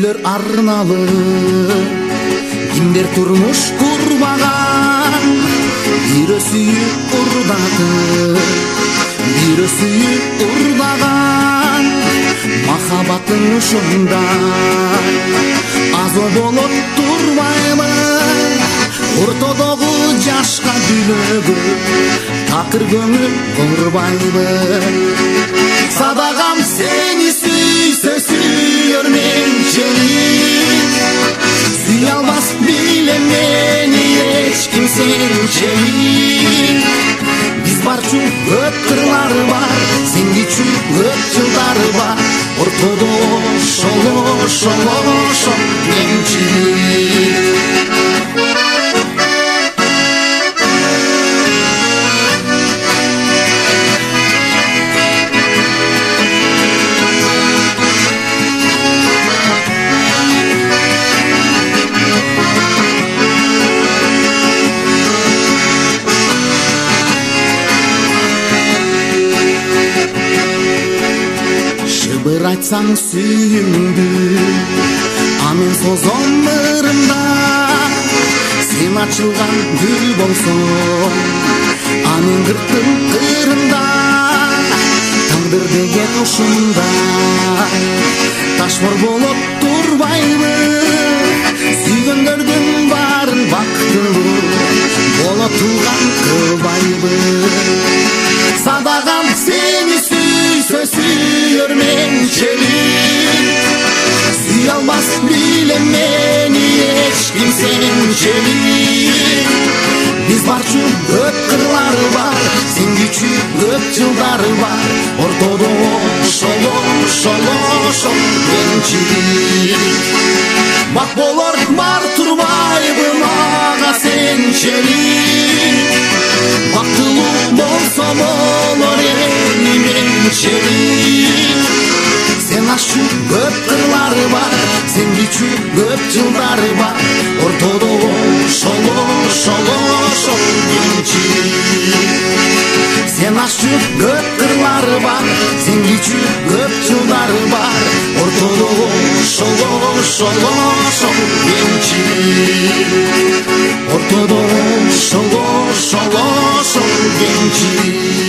Күндер арналы, кимдер турмуш курбаган, бири сүйүп урдатып, бири сүйүп урдаган. Махаббатың ушундай азо болуп турбайбы, ортодогу жашка күлөгү такыр көңүл курбайбы. Садагам сени сүйсө сүйөр менчелик, сүйө албас билем мени эч ким сенчелик. Биз барчу көп кырлары бар, сенгичү көп жылдары бар, ортодо шоло кемчилик. Шыбыр айтсаң сүйүңдү, амен созом ырымда. Сен ачылган гүл болсоң, анын кырктын кырында. Тагдыр деген ушундай ташмор болуп турбайбы, сүйгөндөрдүн баарын бактылуу боло турган кылбайбы. Садагам сени сүйсө сүйөр менчелик, сүйө албас билем мени эч ким сенчелик. Биз барчу көп кырлары бар, сенгичү көп жылдары бар, ортодо шоло кемчилик. Бак болор бар турбайбы мага сенчелик, бактылуу болсо болор эми менчелик. Сен аччу көп кырлары бар, сенгичү көп жылдары бар, ортодо шоло кемчилик. Сен аччу көп кырлары бар, сенгичү көп жылдары бар, ортодо шоло кемчилик. Ортодо шоло кемчилик.